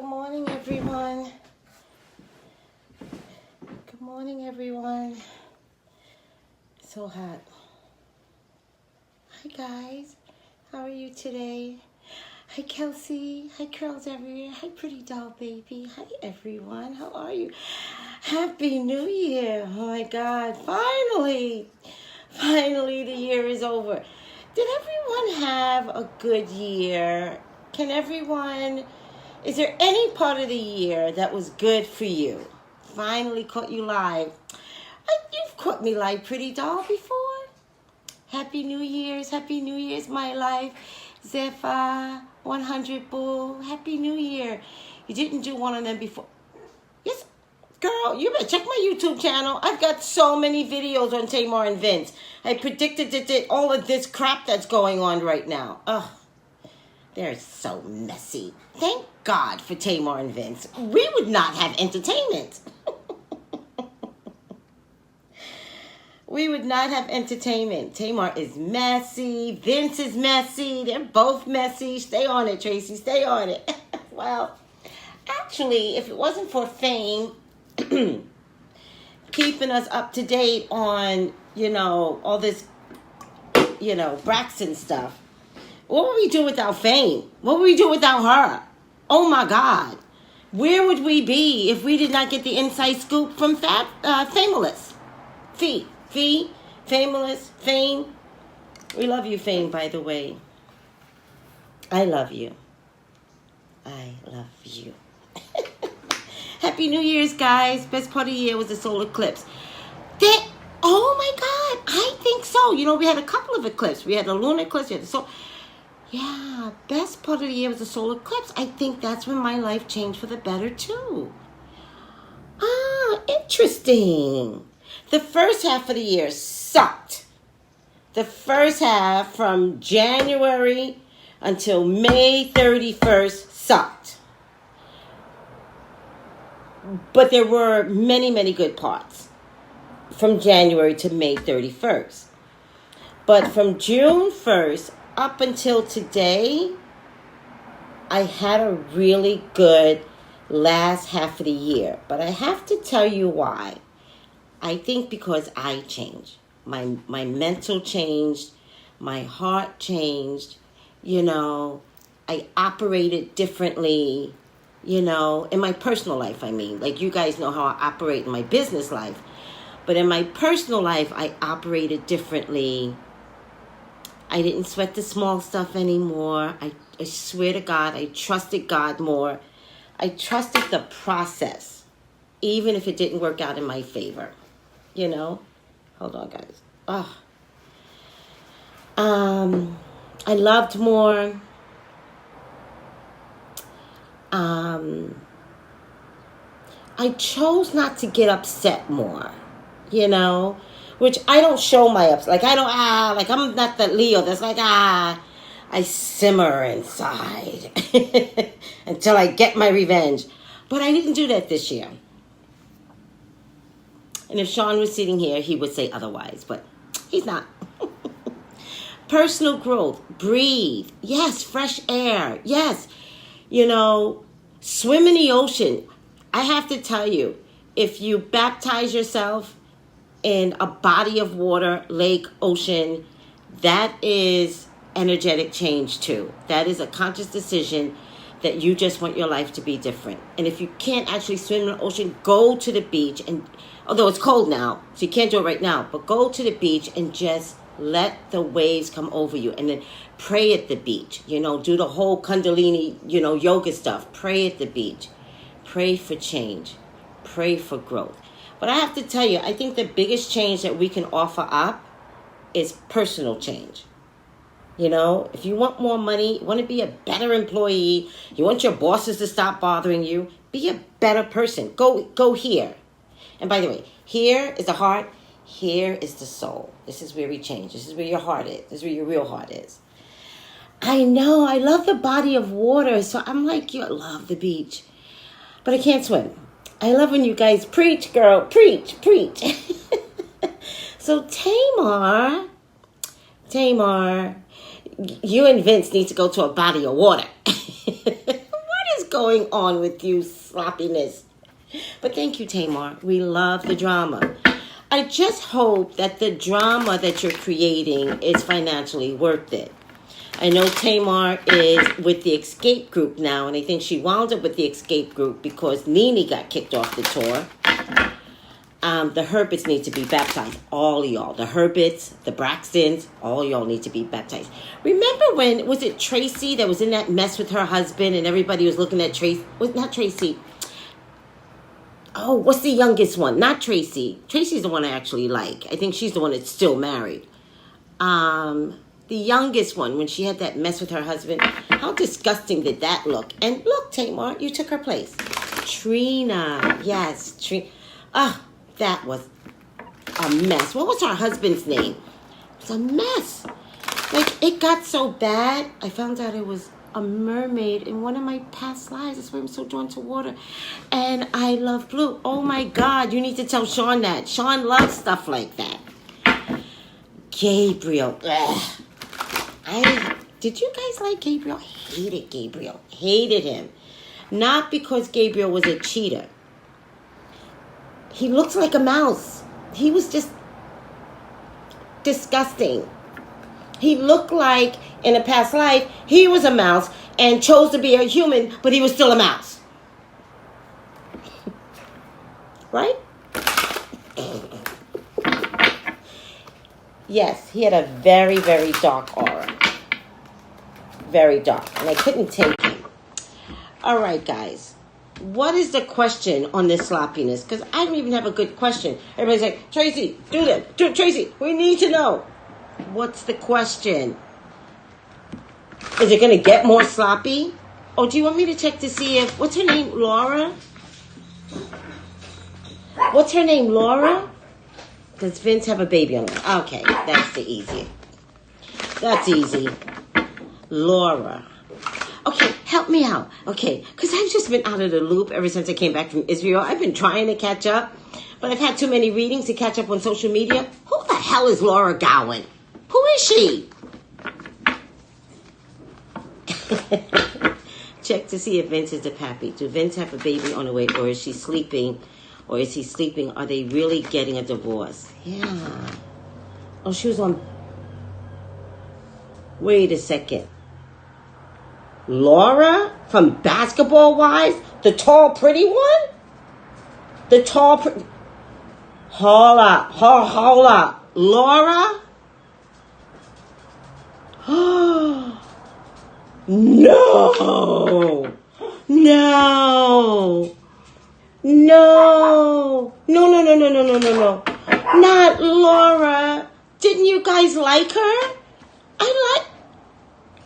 Good morning, everyone. Good morning, everyone. So hot. Hi, guys. How are you today? Hi, Kelsey. Hi, curls everywhere. Hi, pretty doll baby. Hi, everyone. How are you? Happy New Year. Oh, my God. Finally the year is over. Did everyone have a good year? Is there any part of the year that was good for you? Finally caught you live. You've caught me live, pretty doll, before. Happy New Year's, my life. Zephyr, 100 Bull, Happy New Year. You didn't do one of them before. Yes, girl, you better check my YouTube channel. I've got so many videos on Tamar and Vince. I predicted that all of this crap that's going on right now. Ugh. They're so messy. Thank God for Tamar and Vince. We would not have entertainment. We would not have entertainment. Tamar is messy. Vince is messy. They're both messy. Stay on it, Tracey. Stay on it. Well, actually, if it wasn't for Fame keeping us up to date on, all this, Braxton stuff, what would we do without Fame? What would we do without her? Oh, my God. Where would we be if we did not get the inside scoop from Fameless? Fameless, Fame. We love you, Fame, by the way. I love you. I love you. Happy New Year's, guys. Best part of the year was the solar eclipse. Oh, my God. I think so. We had a couple of eclipses. We had the lunar eclipse. We had the solar. Yeah, best part of the year was the solar eclipse. I think that's when my life changed for the better, too. Ah, interesting. The first half of the year sucked. The first half from January until May 31st sucked. But there were many, many good parts from January to May 31st. But from June 1st up until today, I had a really good last half of the year. But I have to tell you why. I think because I changed. My mental changed. My heart changed. I operated differently, in my personal life, I mean. Like, you guys know how I operate in my business life. But in my personal life, I operated differently. I didn't sweat the small stuff anymore. I swear to God, I trusted God more. I trusted the process, even if it didn't work out in my favor. Hold on, guys. I loved more. I chose not to get upset more, which I don't show my ups. Like, I'm not that Leo that's like, I simmer inside until I get my revenge. But I didn't do that this year. And if Sean was sitting here, he would say otherwise, but he's not. Personal growth, breathe. Yes, fresh air. Yes, swim in the ocean. I have to tell you, if you baptize yourself in a body of water, lake, ocean, that is energetic change too. That is a conscious decision that you just want your life to be different. And if you can't actually swim in the ocean, go to the beach. And although it's cold now, so you can't do it right now, but go to the beach and just let the waves come over you. And then pray at the beach. Do the whole Kundalini, yoga stuff. Pray at the beach. Pray for change. Pray for growth. But I have to tell you, I think the biggest change that we can offer up is personal change. If you want more money, you want to be a better employee, you want your bosses to stop bothering you, be a better person. Go here. And by the way, here is the heart, here is the soul. This is where we change. This is where your heart is. This is where your real heart is. I know, I love the body of water, so I'm like you, I love the beach. But I can't swim. I love when you guys preach, girl. Preach. So Tamar, you and Vince need to go to a body of water. What is going on with you sloppiness? But thank you, Tamar. We love the drama. I just hope that the drama that you're creating is financially worth it. I know Tamar is with the Escape group now, and I think she wound up with the Escape group because Nene got kicked off the tour. The Herberts need to be baptized. All of y'all. The Herberts, the Braxtons, all y'all need to be baptized. Remember when, was it Tracey that was in that mess with her husband and everybody was looking at Tracey? Not Tracey. Oh, what's the youngest one? Not Tracey. Tracey's the one I actually like. I think she's the one that's still married. The youngest one, when she had that mess with her husband, how disgusting did that look? And look, Tamar, you took her place. Trina, yes, Trina. That was a mess. What was her husband's name? It was a mess. Like, it got so bad, I found out it was a mermaid in one of my past lives. That's why I'm so drawn to water. And I love blue. Oh, my God, you need to tell Sean that. Sean loves stuff like that. Gabriel. Ugh. Did you guys like Gabriel? I hated Gabriel. Hated him. Not because Gabriel was a cheater. He looks like a mouse. He was just disgusting. He looked like in a past life he was a mouse and chose to be a human, but he was still a mouse. Right? Yes, he had a very, very dark aura. Very dark. And I couldn't take him. All right, guys. What is the question on this sloppiness? Because I don't even have a good question. Everybody's like, Tracey, do that. Tracey, we need to know. What's the question? Is it going to get more sloppy? Oh, do you want me to check to see if... What's her name? Laura? What's her name? Laura? Does Vince have a baby on her? Okay, that's the easy. That's easy. Laura. Okay, help me out. Okay, because I've just been out of the loop ever since I came back from Israel. I've been trying to catch up, but I've had too many readings to catch up on social media. Who the hell is Laura Gowan? Who is she? Check to see if Vince is the pappy. Do Vince have a baby on the way, or is she sleeping, or is he sleeping? Are they really getting a divorce? Yeah. Oh, she was on... Wait a second. Laura from Basketball Wives? The tall, pretty one? The tall, pretty... Hold up. Laura? No. Not Laura. Didn't you guys like her?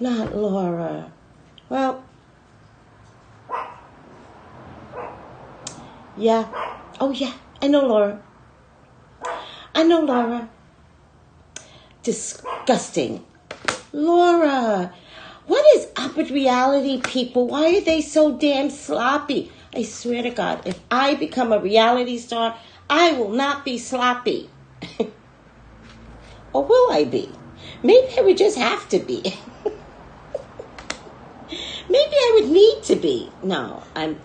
Not Laura. Well, yeah. Oh, yeah. I know Laura. Disgusting. Laura. What is up with reality people? Why are they so damn sloppy? I swear to God, if I become a reality star, I will not be sloppy. Or will I be? Maybe I would just have to be. Maybe I would need to be. No, I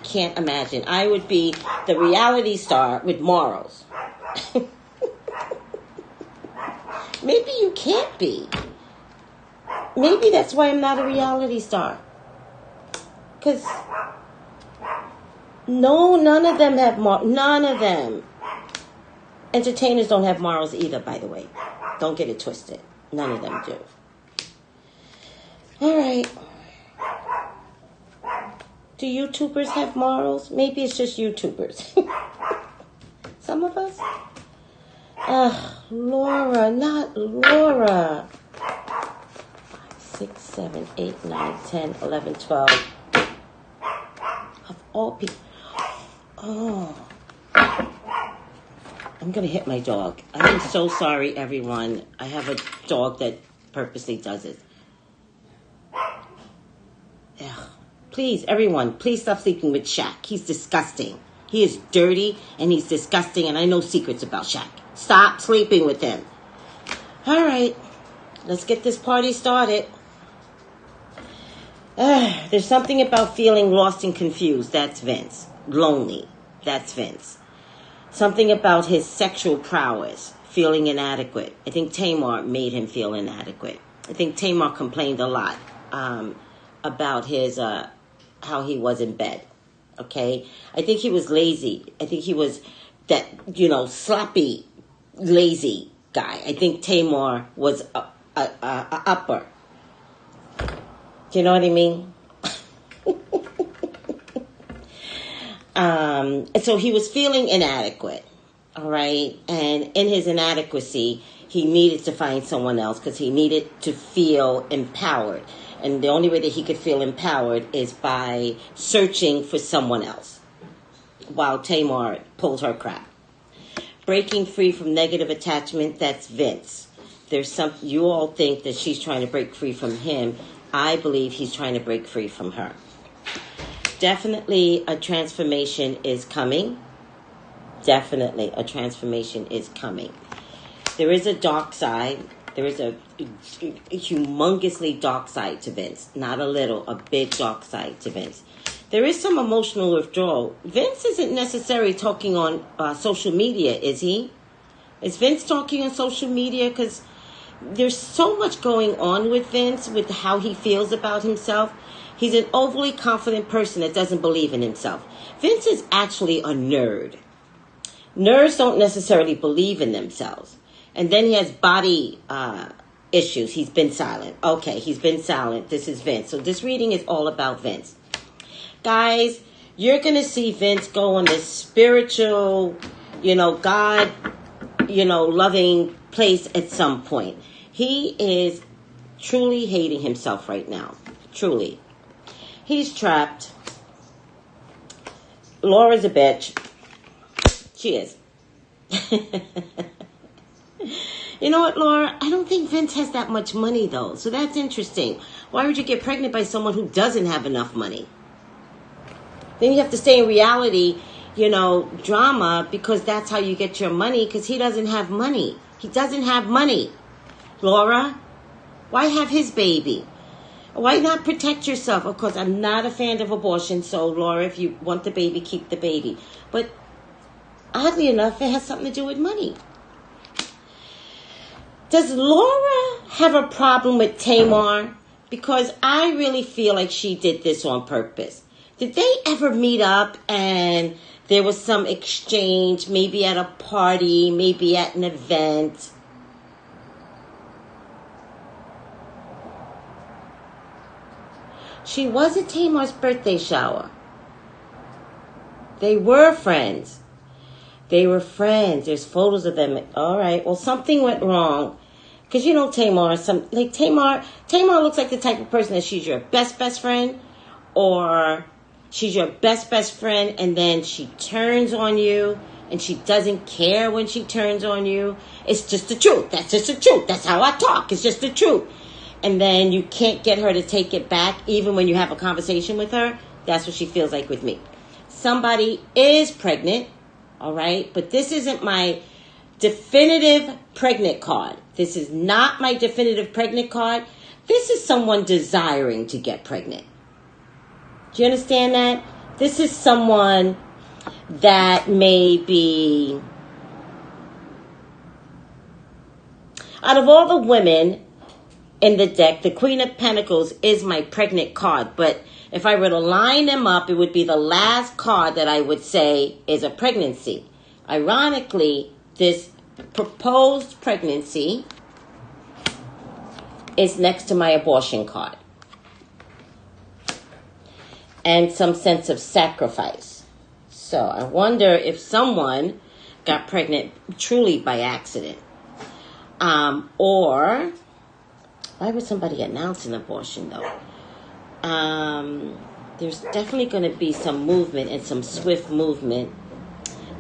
can't imagine. I would be the reality star with morals. Maybe you can't be. Maybe that's why I'm not a reality star. Because none of them have morals. None of them. Entertainers don't have morals either, by the way. Don't get it twisted. None of them do. All right. Do YouTubers have morals? Maybe it's just YouTubers. Some of us? Laura, not Laura. 6, 7, 8, 9, 10, 11, 12. Of all people. Oh. I'm going to hit my dog. I'm so sorry, everyone. I have a dog that purposely does it. Ugh. Please, everyone, please stop sleeping with Shaq. He's disgusting. He is dirty and he's disgusting, and I know secrets about Shaq. Stop sleeping with him. All right, let's get this party started. There's something about feeling lost and confused. That's Vince. Lonely. That's Vince. Something about his sexual prowess. Feeling inadequate. I think Tamar made him feel inadequate. I think Tamar complained a lot about his how he was in bed. Okay? I think he was lazy. I think he was that, sloppy, lazy guy. I think Tamar was a upper. Do you know what I mean? And so he was feeling inadequate, all right? And in his inadequacy, he needed to find someone else because he needed to feel empowered. And the only way that he could feel empowered is by searching for someone else while Tamar pulled her crap. Breaking free from negative attachment, that's Vince. You all think that she's trying to break free from him. I believe he's trying to break free from her. Definitely a transformation is coming. Definitely a transformation is coming. There is a dark side. There is a humongously dark side to Vince. Not a little, a big dark side to Vince. There is some emotional withdrawal. Vince isn't necessarily talking on social media, is he? Is Vince talking on social media? Because there's so much going on with Vince, with how he feels about himself. He's an overly confident person that doesn't believe in himself. Vince is actually a nerd. Nerds don't necessarily believe in themselves. And then he has body issues. He's been silent. Okay, he's been silent. This is Vince. So this reading is all about Vince. Guys, you're going to see Vince go on this spiritual, God, loving place at some point. He is truly hating himself right now. Truly. He's trapped. Laura's a bitch. She is. You know what, Laura? I don't think Vince has that much money, though. So that's interesting. Why would you get pregnant by someone who doesn't have enough money? Then you have to stay in reality, drama, because that's how you get your money, because he doesn't have money. He doesn't have money. Laura, why have his baby? Why not protect yourself? Of course, I'm not a fan of abortion, so Laura, if you want the baby, keep the baby. But oddly enough, it has something to do with money. Does Laura have a problem with Tamar? Because I really feel like she did this on purpose. Did they ever meet up and there was some exchange, maybe at a party, maybe at an event? She was at Tamar's birthday shower. They were friends. There's photos of them. All right. Well, something went wrong. Because Tamar, Tamar looks like the type of person that she's your best friend, or she's your best friend, and then she turns on you, and she doesn't care when she turns on you. It's just the truth. That's just the truth. That's how I talk. It's just the truth. And then you can't get her to take it back, even when you have a conversation with her. That's what she feels like with me. Somebody is pregnant, all right? But this isn't my definitive pregnant card. This is not my definitive pregnant card. This is someone desiring to get pregnant. Do you understand that? This is someone that may be... Out of all the women in the deck, the Queen of Pentacles is my pregnant card. But if I were to line them up, it would be the last card that I would say is a pregnancy. Ironically, this proposed pregnancy is next to my abortion card. And some sense of sacrifice. So I wonder if someone got pregnant truly by accident. Or... why would somebody announce an abortion, though? There's definitely going to be some movement and some swift movement.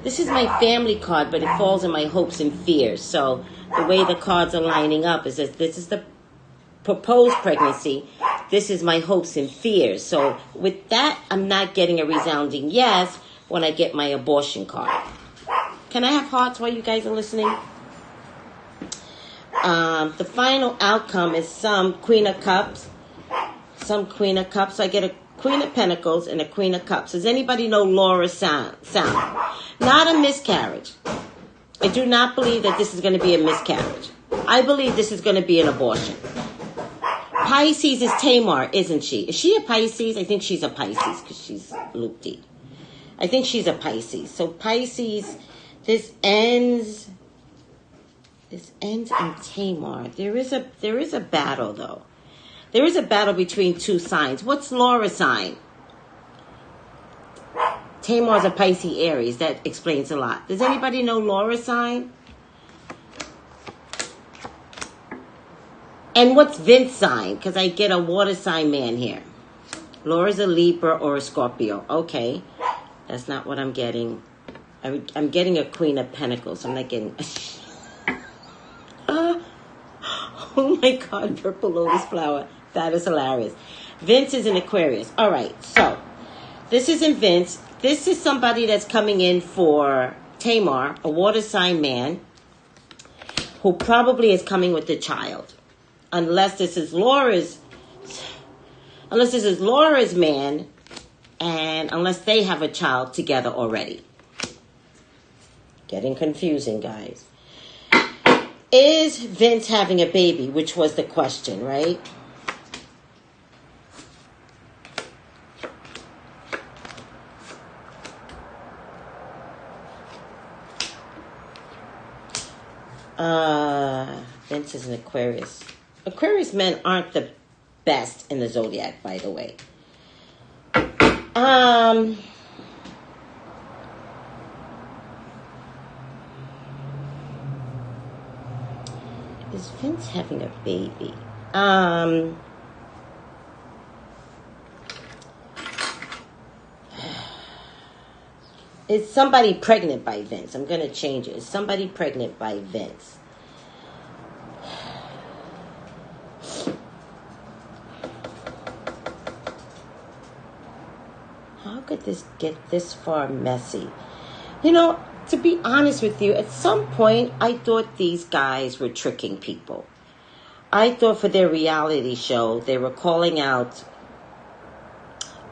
This is my family card, but it falls in my hopes and fears. So the way the cards are lining up is that this is the proposed pregnancy. This is my hopes and fears. So with that, I'm not getting a resounding yes when I get my abortion card. Can I have hearts while you guys are listening? The final outcome is some Queen of Cups, some Queen of Cups. So I get a Queen of Pentacles and a Queen of Cups. Does anybody know Laura's sound? Not a miscarriage. I do not believe that this is going to be a miscarriage. I believe this is going to be an abortion. Pisces is Tamar, isn't she? Is she a Pisces? I think she's a Pisces because she's loopy. I think she's a Pisces. So Pisces, this ends in Tamar. There is a battle though. There is a battle between two signs. What's Laura's sign? Tamar's a Pisces Aries. That explains a lot. Does anybody know Laura's sign? And what's Vince's sign? Because I get a water sign man here. Laura's a Libra or a Scorpio. Okay. That's not what I'm getting. I'm getting a Queen of Pentacles. I'm not getting... Oh my God, purple lotus flower. That is hilarious. Vince is an Aquarius. All right, so this isn't Vince. This is somebody that's coming in for Tamar, a water sign man, who probably is coming with the child. Unless this is Laura's man, and unless they have a child together already. Getting confusing, guys. Is Vince having a baby? Which was the question, right? Vince is an Aquarius. Aquarius men aren't the best in the zodiac, by the way. Is Vince having a baby? Is somebody pregnant by Vince? I'm going to change it. Is somebody pregnant by Vince? How could this get this far messy? You know, to be honest with you, at some point, I thought these guys were tricking people. I thought for their reality show, they were calling out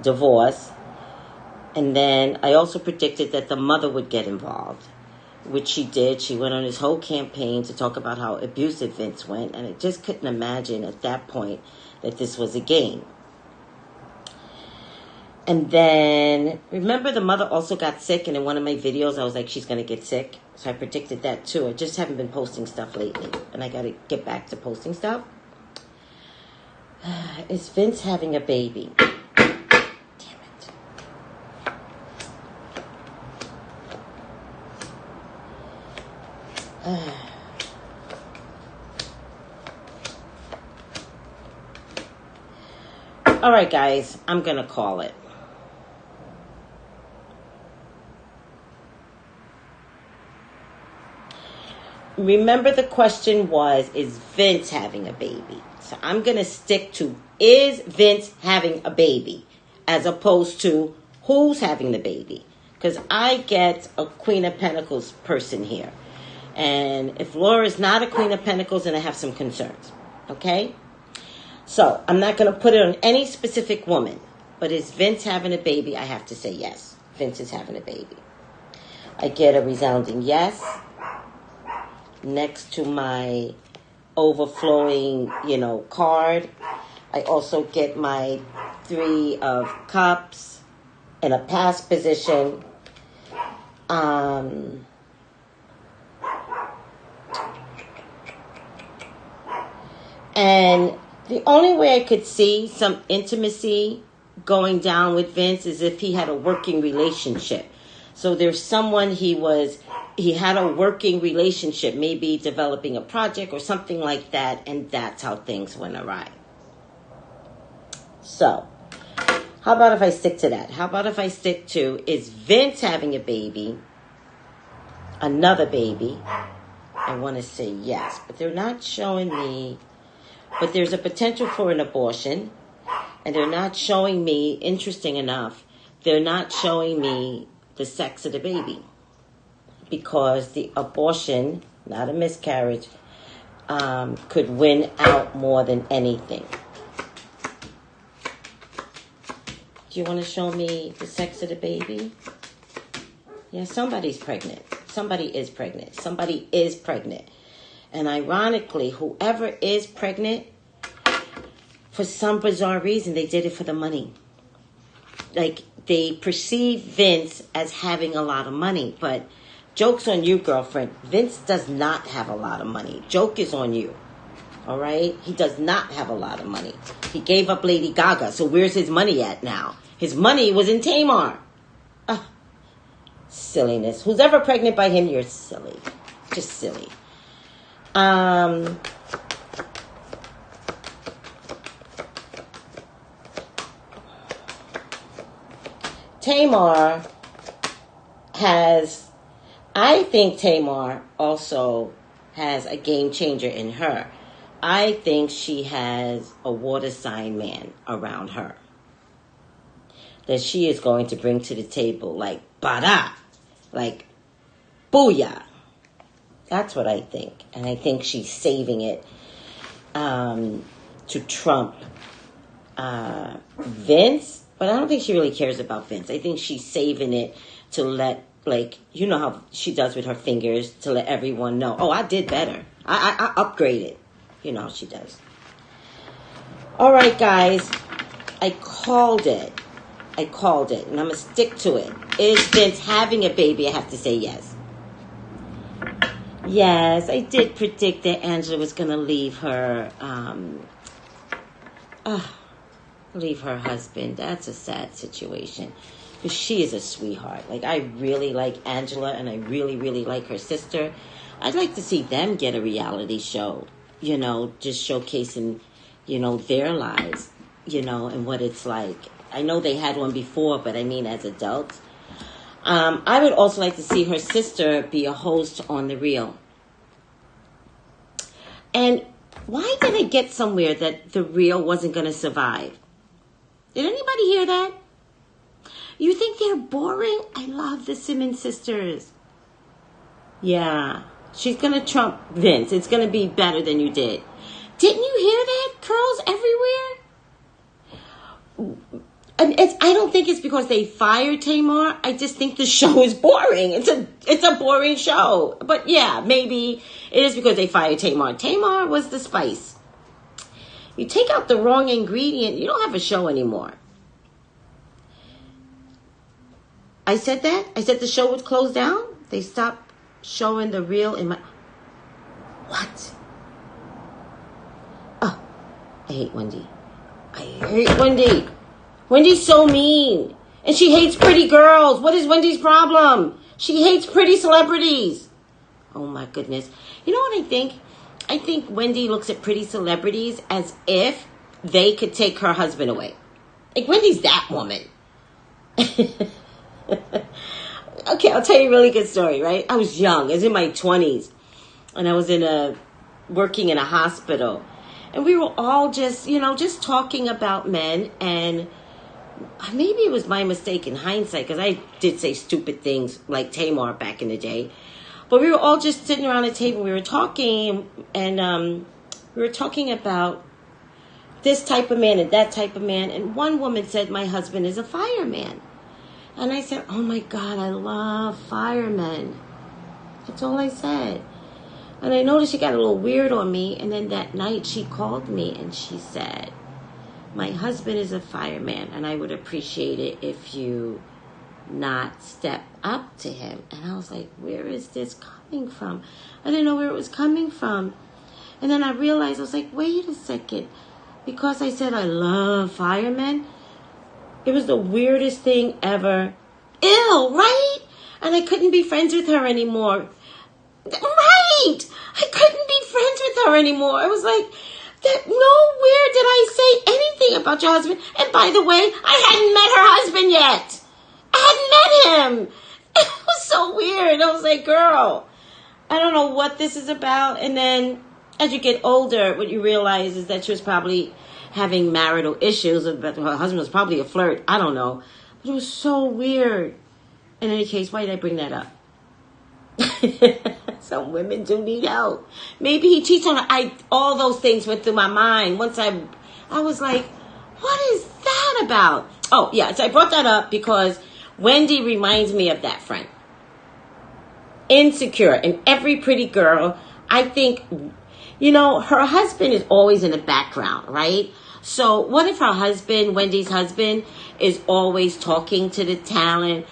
divorce. And then I also predicted that the mother would get involved, which she did. She went on this whole campaign to talk about how abusive Vince went. And I just couldn't imagine at that point that this was a game. And then, remember the mother also got sick, and in one of my videos I was like, she's going to get sick. So I predicted that too. I just haven't been posting stuff lately, and I got to get back to posting stuff. Is Vince having a baby? Damn it. All right, guys, I'm going to call it. Remember the question was, is Vince having a baby? So I'm going to stick to, is Vince having a baby? As opposed to, who's having the baby? Because I get a Queen of Pentacles person here. And if Laura's not a Queen of Pentacles, then I have some concerns. Okay? So I'm not going to put it on any specific woman. But is Vince having a baby? I have to say yes. Vince is having a baby. I get a resounding yes. Next to my overflowing, card. I also get my 3 of Cups in a past position. And the only way I could see some intimacy going down with Vince is if he had a working relationship. So there's someone he had a working relationship, maybe developing a project or something like that, and that's how things went awry. So, how about if I stick to that? How about if I stick to, is Vince having a baby, another baby? I want to say yes, but they're not showing me, but there's a potential for an abortion, and they're not showing me, interesting enough, they're not showing me the sex of the baby. Because the abortion, not a miscarriage, could win out more than anything. Do you want to show me the sex of the baby? Yeah, somebody's pregnant. Somebody is pregnant. Somebody is pregnant. And ironically, whoever is pregnant, for some bizarre reason, they did it for the money. Like, they perceive Vince as having a lot of money. But joke's on you, girlfriend. Vince does not have a lot of money. Joke is on you. All right? He does not have a lot of money. He gave up Lady Gaga. So where's his money at now? His money was in Tamar. Silliness. Who's ever pregnant by him, you're silly. Just silly. Tamar I think Tamar also has a game changer in her. I think she has a water sign man around her that she is going to bring to the table like bada, like booyah. That's what I think. And I think she's saving it to trump Vince. But I don't think she really cares about Vince. I think she's saving it to let, like, you know how she does with her fingers, to let everyone know, oh, I did better. I upgraded. You know how she does. All right, guys. I called it. And I'm going to stick to it. Is Vince having a baby? I have to say yes. Yes, I did predict that Angela was going to leave her husband. That's a sad situation. Because she is a sweetheart. Like, I really like Angela, and I really, really like her sister. I'd like to see them get a reality show, you know, just showcasing, you know, their lives, you know, and what it's like. I know they had one before, but I mean as adults. I would also like to see her sister be a host on The Real. And why did I get somewhere that The Real wasn't going to survive? Did anybody hear that? You think they're boring? I love the Simmons sisters. Yeah. She's going to trump Vince. It's going to be better than you did. Didn't you hear that? Curls everywhere? And I don't think it's because they fired Tamar. I just think the show is boring. It's a boring show. But yeah, maybe it is because they fired Tamar. Tamar was the spice. You take out the wrong ingredient, you don't have a show anymore. I said that? I said the show would close down? They stopped showing The Real in my... What? Oh, I hate Wendy. Wendy's so mean. And she hates pretty girls. What is Wendy's problem? She hates pretty celebrities. Oh my goodness. You know what I think? I think Wendy looks at pretty celebrities as if they could take her husband away. Like, Wendy's that woman. Okay, I'll tell you a really good story, right? I was young. I was in my 20s. And I was working in a hospital. And we were all just talking about men. And maybe it was my mistake in hindsight, because I did say stupid things like Tamar back in the day. But we were all just sitting around a table. We were talking, and we were talking about this type of man and that type of man. And one woman said, my husband is a fireman. And I said, oh my God, I love firemen. That's all I said. And I noticed she got a little weird on me. And then that night she called me and she said, my husband is a fireman, and I would appreciate it if you not step up to him. And I was like, where is this coming from? I didn't know where it was coming from. And then I realized, I was like, wait a second. Because I said I love firemen, it was the weirdest thing ever. Ew, right? And I couldn't be friends with her anymore. Right! I couldn't be friends with her anymore. I was like, nowhere did I say anything about your husband. And by the way, I hadn't met her husband yet. I hadn't met him. It was so weird. I was like, girl, I don't know what this is about. And then as you get older, what you realize is that she was probably having marital issues. Her husband was probably a flirt. I don't know. But it was so weird. In any case, why did I bring that up? Some women do need help. Maybe he cheats on her. All those things went through my mind. Once I was like, what is that that about? Oh, yeah. So I brought that up because Wendy reminds me of that friend. Insecure. And every pretty girl, I think, her husband is always in the background, right? So what if her husband, Wendy's husband, is always talking to the talent,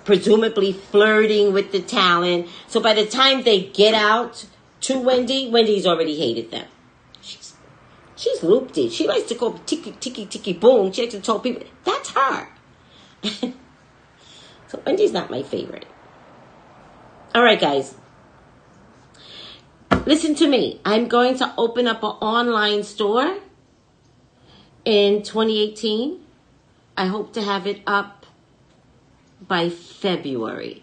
presumably flirting with the talent. So by the time they get out to Wendy's already hated them. She's looped. She likes to go ticky, ticky, ticky, boom. She likes to tell people, that's her. So Wendy's not my favorite. All right, guys. Listen to me. I'm going to open up an online store in 2018. I hope to have it up by February.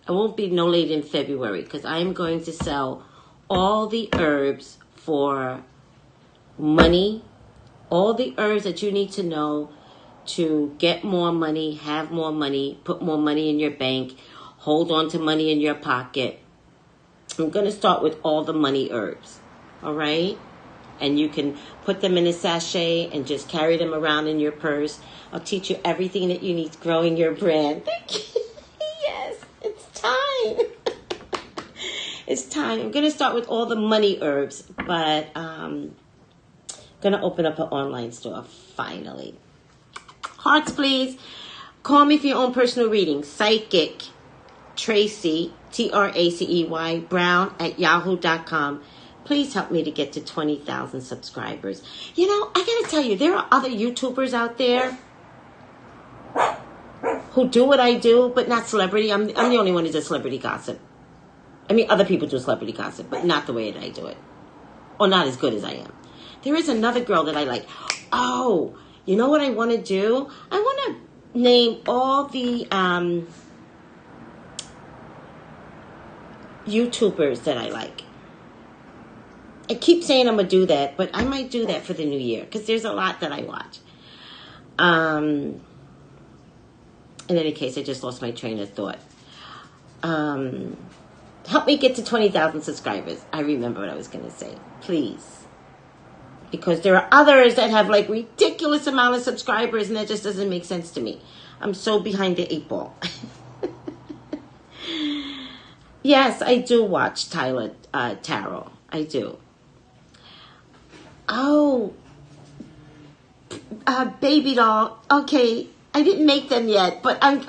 I won't be no later in February because I am going to sell all the herbs for money, all the herbs that you need to know to get more money, have more money, put more money in your bank, hold on to money in your pocket. I'm going to start with all the money herbs, all right? And you can put them in a sachet and just carry them around in your purse. I'll teach you everything that you need growing your brand. Thank you. Yes, it's time. It's time. I'm going to start with all the money herbs, but going to open up an online store finally. Hearts, please. Call me for your own personal reading. Psychic Tracey, Tracey Brown at yahoo.com. Please help me to get to 20,000 subscribers. I got to tell you, there are other YouTubers out there who do what I do, but not celebrity. I'm the only one who does celebrity gossip. I mean, other people do celebrity gossip, but not the way that I do it. Or not as good as I am. There is another girl that I like. Oh, you know what I want to do? I want to name all the YouTubers that I like. I keep saying I'm going to do that, but I might do that for the new year because there's a lot that I watch. In any case, I just lost my train of thought. Help me get to 20,000 subscribers. I remember what I was going to say. Please. Because there are others that have like ridiculous amount of subscribers and that just doesn't make sense to me. I'm so behind the 8 ball. Yes, I do watch Tyler Tarot. I do. Oh, baby doll. Okay, I didn't make them yet, but I'm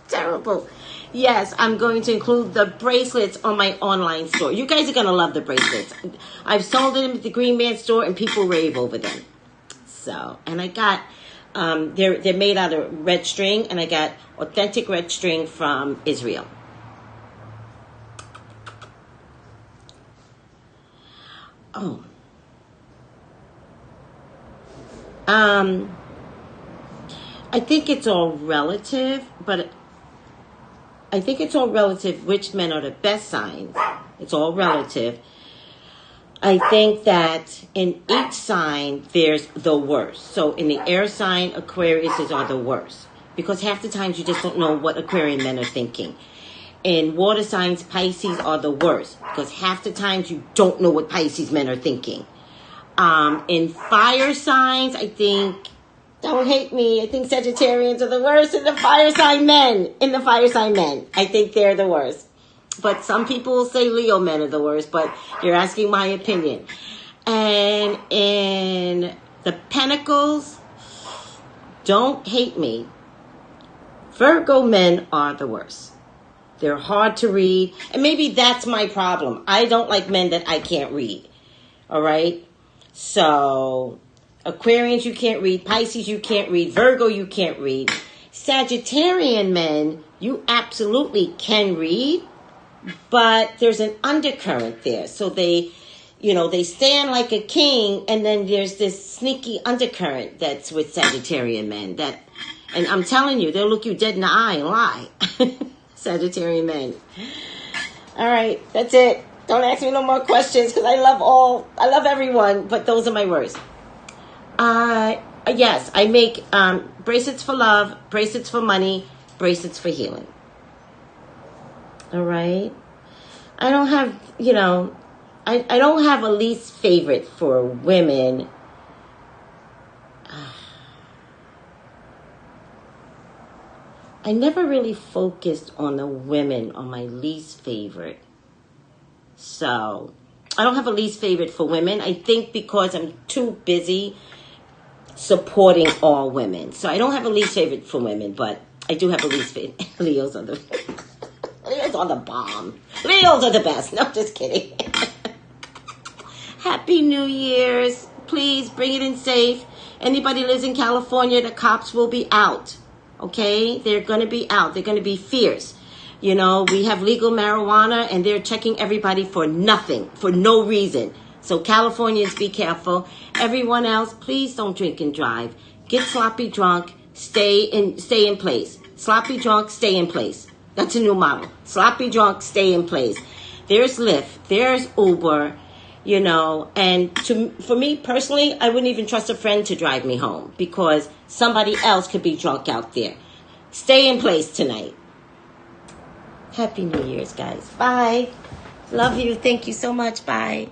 terrible. Yes, I'm going to include the bracelets on my online store. You guys are going to love the bracelets. I've sold them at the Green Man store and people rave over them. So, and I got, they're made out of red string and I got authentic red string from Israel. Oh. I think it's all relative, but I think it's all relative which men are the best signs. It's all relative. I think that in each sign, there's the worst. So in the air sign, Aquariuses are the worst. Because half the times you just don't know what Aquarian men are thinking. In water signs, Pisces are the worst. Because half the times you don't know what Pisces men are thinking. In fire signs, I think, don't hate me, I think Sagittarians are the worst in the fire sign men. I think they're the worst. But some people will say Leo men are the worst, but you're asking my opinion. And in the Pentacles, don't hate me, Virgo men are the worst. They're hard to read. And maybe that's my problem. I don't like men that I can't read. All right? So, Aquarians you can't read. Pisces you can't read. Virgo you can't read. Sagittarian men you absolutely can read. But there's an undercurrent there. So they stand like a king. And then there's this sneaky undercurrent that's with Sagittarian men. And I'm telling you, they'll look you dead in the eye and lie. Sagittarian men. All right, that's it. Don't ask me no more questions because I love everyone, but those are my words. Yes, I make bracelets for love, bracelets for money, bracelets for healing. All right. I don't have, I don't have a least favorite for women. I never really focused on the women on my least favorite. So I don't have a least favorite for women. I think because I'm too busy supporting all women. So I don't have a least favorite for women, but I do have a least favorite. Leos are the bomb. Leos are the best. No, just kidding. Happy New Year's. Please bring it in safe. Anybody lives in California, the cops will be out. Okay? They're going to be out. They're going to be fierce. You know, we have legal marijuana and they're checking everybody for nothing, for no reason. So Californians, be careful. Everyone else, please don't drink and drive. Get sloppy drunk. Stay in place. Sloppy drunk, stay in place. That's a new model. Sloppy drunk, stay in place. There's Lyft. There's Uber. You know, and for me personally, I wouldn't even trust a friend to drive me home because somebody else could be drunk out there. Stay in place tonight. Happy New Year's, guys. Bye. Love you. Thank you so much. Bye.